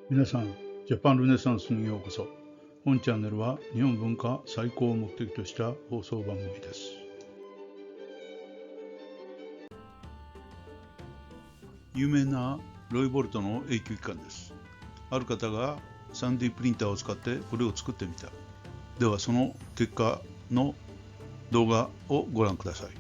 皆さん、ジャパンルネサンスにようこそ。本チャンネルは日本文化再興を目的とした放送番組です。有名なロイボルトの永久機関です。ある方が 3D プリンターを使ってこれを作ってみた。ではその結果の動画をご覧ください。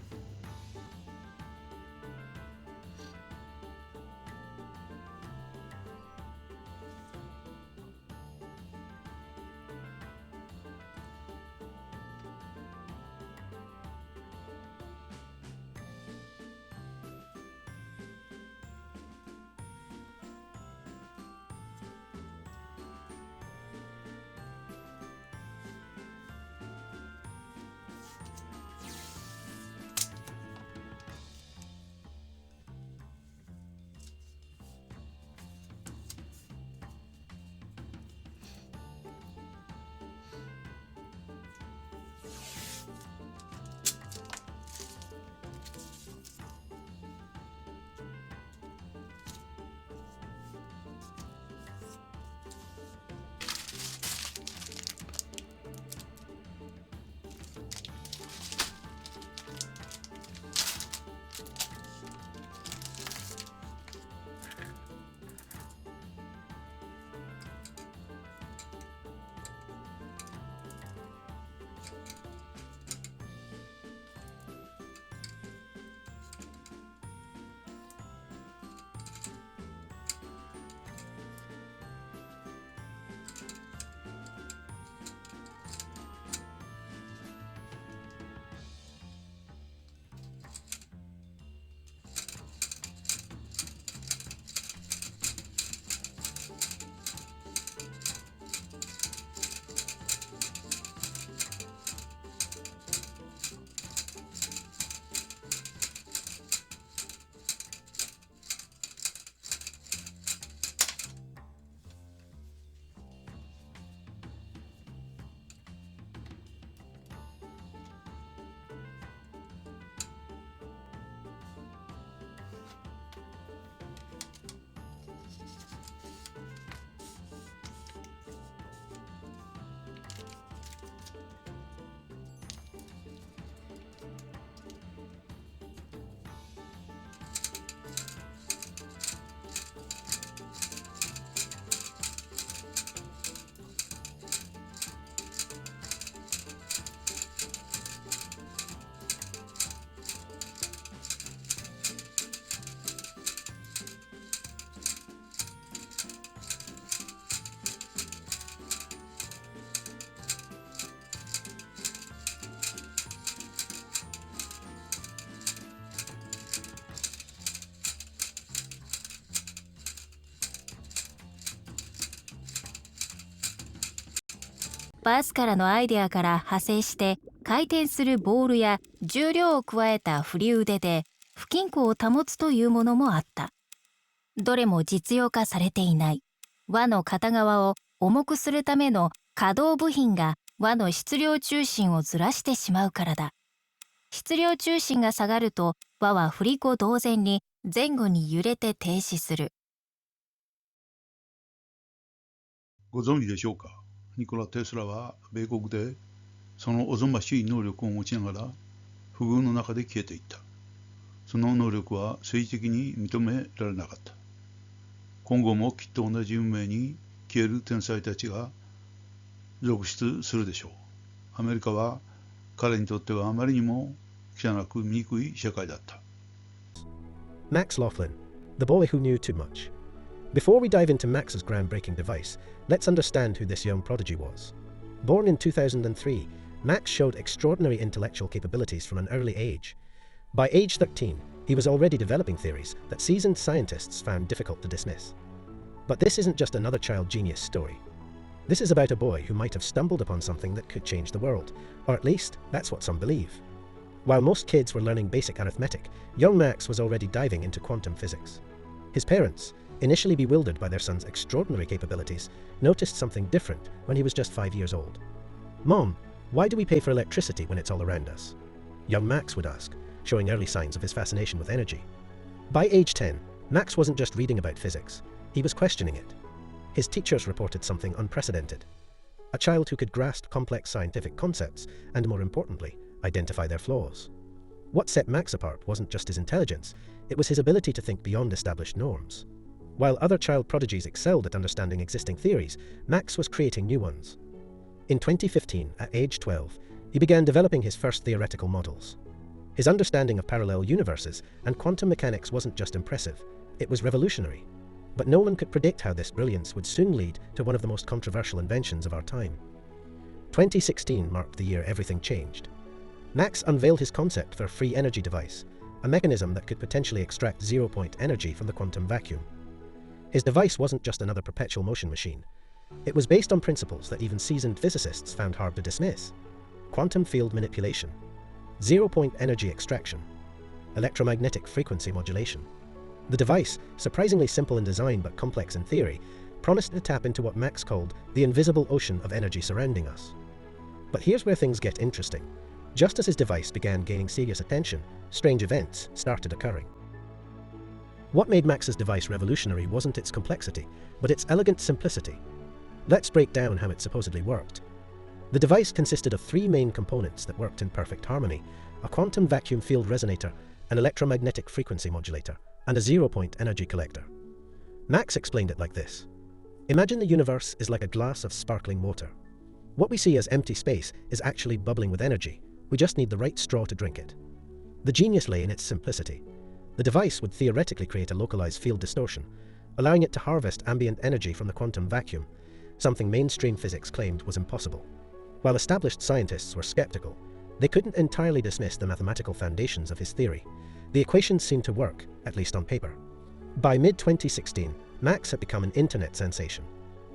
バスからのアイデアから派生して回転するボールや重量を加えた振り腕で不均衡を保つというものもあった。どれも実用化されていない。輪の片側を重くするための可動部品が輪の質量中心をずらしてしまうからだ。質量中心が下がると輪は振り子同然に前後に揺れて停止する。ご存知でしょうか。ニコラ・テスラは米国でそのおぞましい能力を持ちながら不遇の中で消えていった。その能力は政治的に認められなかった。今後もきっと同じ運命に消える天才たちが続出するでしょう。アメリカは彼にとってはあまりにも汚く醜い社会だった。Max Laughlin, the boy who knew too much. Before we dive into Max's groundbreaking device, let's understand who this young prodigy was. Born in 2003, Max showed extraordinary intellectual capabilities from an early age. By age 13, he was already developing theories that seasoned scientists found difficult to dismiss. But this isn't just another child genius story. This is about a boy who might have stumbled upon something that could change the world, or at least that's what some believe. While most kids were learning basic arithmetic, young Max was already diving into quantum physics. His parents, initially bewildered by their son's extraordinary capabilities, noticed something different when he was just 5 years old. "Mom, why do we pay for electricity when it's all around us?" young Max would ask, showing early signs of his fascination with energy. By age 10, Max wasn't just reading about physics, he was questioning it. his teachers reported something unprecedented. A child who could grasp complex scientific concepts and, more importantly, identify their flaws. What set Max apart wasn't just his intelligence, it was his ability to think beyond established norms. While other child prodigies excelled at understanding existing theories, Max was creating new ones. In 2015, at age 12, he began developing his first theoretical models. His understanding of parallel universes and quantum mechanics wasn't just impressive, it was revolutionary. But no one could predict how this brilliance would soon lead to one of the most controversial inventions of our time. 2016 marked the year everything changed. Max unveiled his concept for a free energy device, a mechanism that could potentially extract zero-point energy from the quantum vacuum. His device wasn't just another perpetual motion machine. It was based on principles that even seasoned physicists found hard to dismiss: quantum field manipulation, zero-point energy extraction, electromagnetic frequency modulation. The device, surprisingly simple in design but complex in theory, promised to tap into what Max called the invisible ocean of energy surrounding us. But here's where things get interesting. Just as his device began gaining serious attention, strange events started occurring. What made Max's device revolutionary wasn't its complexity, but its elegant simplicity. Let's break down how it supposedly worked. The device consisted of three main components that worked in perfect harmony: a quantum vacuum field resonator, an electromagnetic frequency modulator, and a zero-point energy collector. Max explained it like this: imagine the universe is like a glass of sparkling water. What we see as empty space is actually bubbling with energy. We just need the right straw to drink it. The genius lay in its simplicity. The device would theoretically create a localized field distortion, allowing it to harvest ambient energy from the quantum vacuum, something mainstream physics claimed was impossible. While established scientists were skeptical, they couldn't entirely dismiss the mathematical foundations of his theory. The equations seemed to work, at least on paper. By mid-2016, Max had become an internet sensation.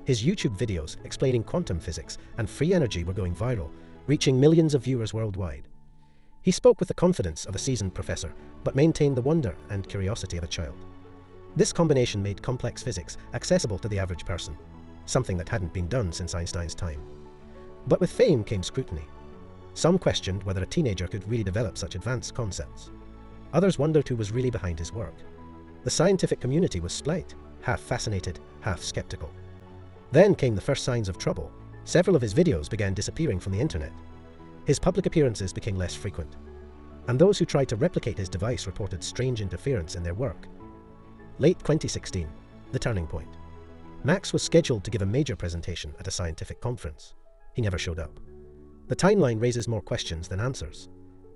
His YouTube videos explaining quantum physics and free energy were going viral, reaching millions of viewers worldwide. He spoke with the confidence of a seasoned professor, but maintained the wonder and curiosity of a child. This combination made complex physics accessible to the average person, something that hadn't been done since Einstein's time. But with fame came scrutiny. Some questioned whether a teenager could really develop such advanced concepts. Others wondered who was really behind his work. The scientific community was split, half fascinated, half skeptical. Then came the first signs of trouble. Several of his videos began disappearing from the internet. His public appearances became less frequent, and those who tried to replicate his device reported strange interference in their work. Late 2016, the turning point. Max was scheduled to give a major presentation at a scientific conference. He never showed up. The timeline raises more questions than answers.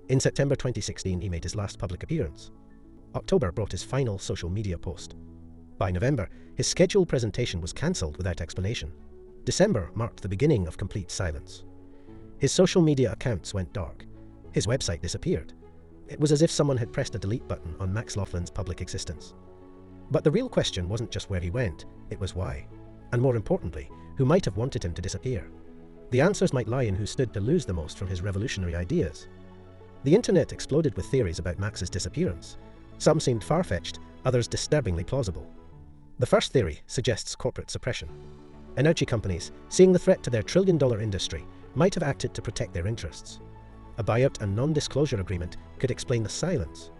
In September 2016, he made his last public appearance. October brought his final social media post. By November, his scheduled presentation was cancelled without explanation. December marked the beginning of complete silence. His social media accounts went dark. His website disappeared. It was as if someone had pressed a delete button on Max Laughlin's public existence. But the real question wasn't just where he went, it was why. And more importantly, who might have wanted him to disappear. The answers might lie in who stood to lose the most from his revolutionary ideas. The internet exploded with theories about Max's disappearance. Some seemed far-fetched, others disturbingly plausible. The first theory suggests corporate suppression. Energy companies, seeing the threat to their trillion-dollar industry, might have acted to protect their interests. A buyout and non-disclosure agreement could explain the silence.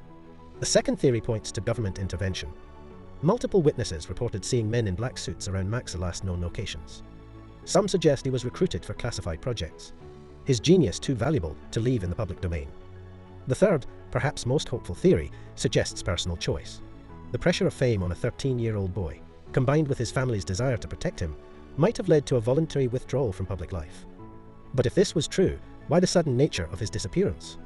The second theory points to government intervention. Multiple witnesses reported seeing men in black suits around Max's last known locations. Some suggest he was recruited for classified projects, his genius too valuable to leave in the public domain. The third, perhaps most hopeful theory, suggests personal choice. The pressure of fame on a 13-year-old boy, combined with his family's desire to protect him, might have led to a voluntary withdrawal from public life. But if this was true, why the sudden nature of his disappearance?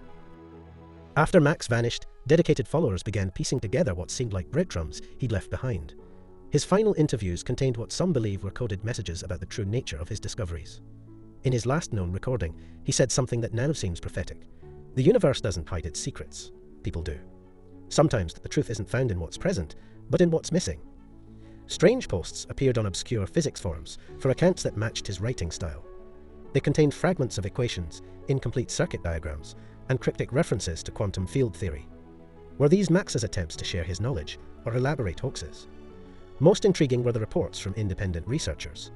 After Max vanished, dedicated followers began piecing together what seemed like breadcrumbs he'd left behind. His final interviews contained what some believe were coded messages about the true nature of his discoveries. In his last known recording, he said something that now seems prophetic. The universe doesn't hide its secrets. People do. Sometimes the truth isn't found in what's present, but in what's missing. Strange posts appeared on obscure physics forums for accounts that matched his writing style. They contained fragments of equations, incomplete circuit diagrams, and cryptic references to quantum field theory. Were these Max's attempts to share his knowledge, or elaborate hoaxes? Most intriguing were the reports from independent researchers.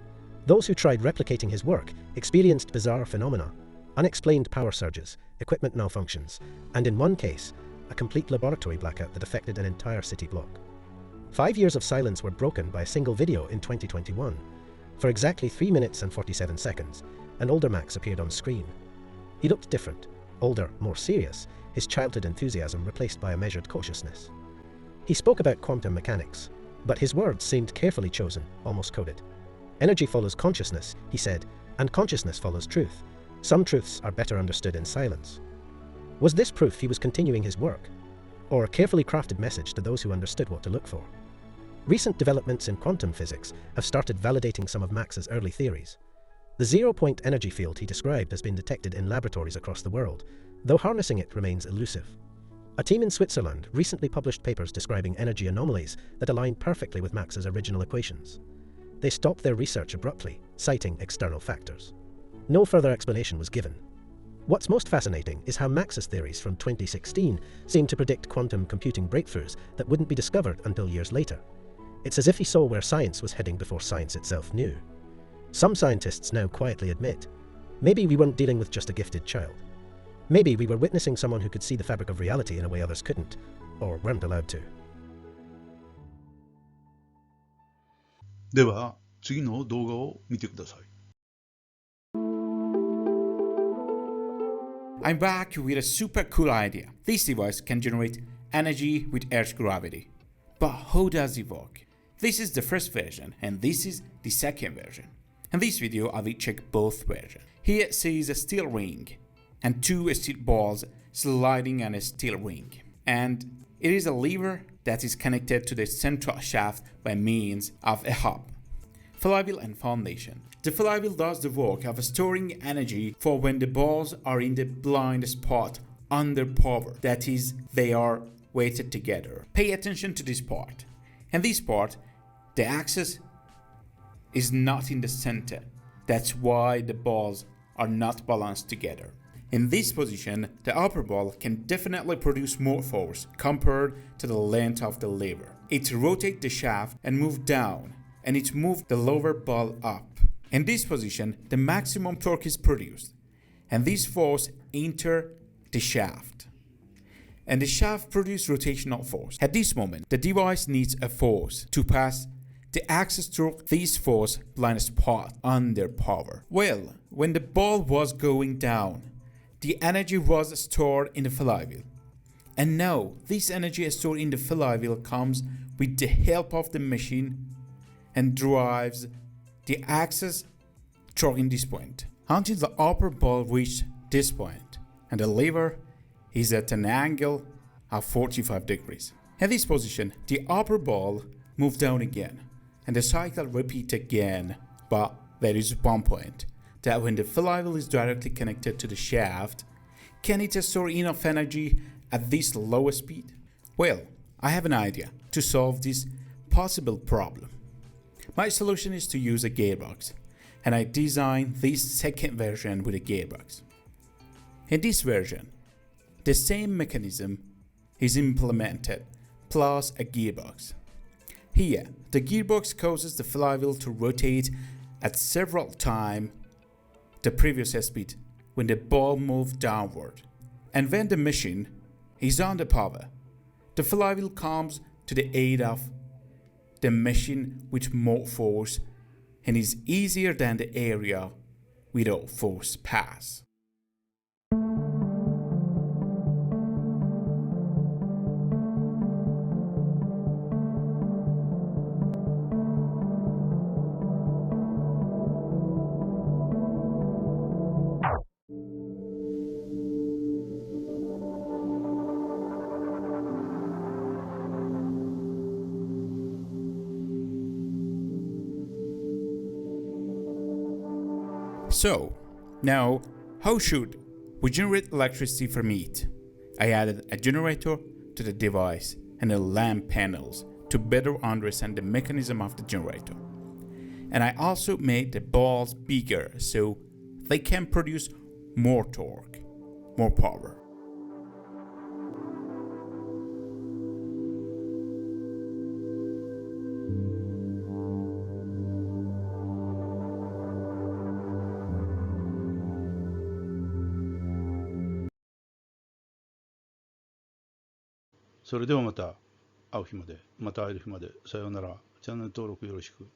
Those who tried replicating his work experienced bizarre phenomena, unexplained power surges, equipment malfunctions, and in one case, a complete laboratory blackout that affected an entire city block. 5 years of silence were broken by a single video in 2021, For exactly 3 minutes and 47 seconds, an older Max appeared on screen. He looked different, older, more serious, his childhood enthusiasm replaced by a measured cautiousness. He spoke about quantum mechanics, but his words seemed carefully chosen, almost coded. Energy follows consciousness, he said, and consciousness follows truth. Some truths are better understood in silence. Was this proof he was continuing his work, or a carefully crafted message to those who understood what to look for? Recent developments in quantum physics have started validating some of Max's early theories. The zero-point energy field he described has been detected in laboratories across the world, though harnessing it remains elusive. A team in Switzerland recently published papers describing energy anomalies that align perfectly with Max's original equations. They stopped their research abruptly, citing external factors. No further explanation was given. What's most fascinating is how Max's theories from 2016 seem to predict quantum computing breakthroughs that wouldn't be discovered until years later. It's as if he saw where science was heading before science itself knew. Some scientists now quietly admit, maybe we weren't dealing with just a gifted child. Maybe we were witnessing someone who could see the fabric of reality in a way others couldn't, or weren't allowed to. では、次の動画を見てください。I'm back with a super cool idea. This device can generate energy with Earth's gravity. But how does it work? This is the first version and this is the second version. In this video I will check both versions. Here sees a steel ring and two steel balls sliding on a steel ring. And it is a lever that is connected to the central shaft by means of a hub. Flywheel and foundation. The flywheel does the work of storing energy for when the balls are in the blind spot under power. That is, they are weighted together. Pay attention to this part. In this part, the axis is not in the center. That's why the balls are not balanced together. In this position, the upper ball can definitely produce more force compared to the length of the lever. It rotates the shaft and moves down, and it moves the lower ball up. In this position, the maximum torque is produced, and this force enters the shaft. And the shaft produces rotational force. At this moment, the device needs a force to pass the axis through this force blind spot under power. Well, when the ball was going down, the energy was stored in the flywheel. And now, this energy stored in the flywheel comes with the help of the machine and drives the axis through in this point until the upper ball reached this point, and the lever is at an angle of 45 degrees. At this position, the upper ball moves down again, and the cycle repeats again, but there is one point that when the flywheel is directly connected to the shaft, can it store enough energy at this lower speed? Well, I have an idea to solve this possible problem. My solution is to use a gearbox, and I designed this second version with a gearbox. In this version, the same mechanism is implemented, plus a gearbox. Here, the gearbox causes the flywheel to rotate at several times the previous speed when the ball moves downward. And when the machine is under power, the flywheel comes to the aid of the machine with more force and is easier than the area without force pass. So, now, how should we generate electricity from it? I added a generator to the device and the lamp panels to better understand the mechanism of the generator. And I also made the balls bigger so they can produce more torque, more power.それではまた会う日まで、また会える日まで、さようなら。チャンネル登録よろしく。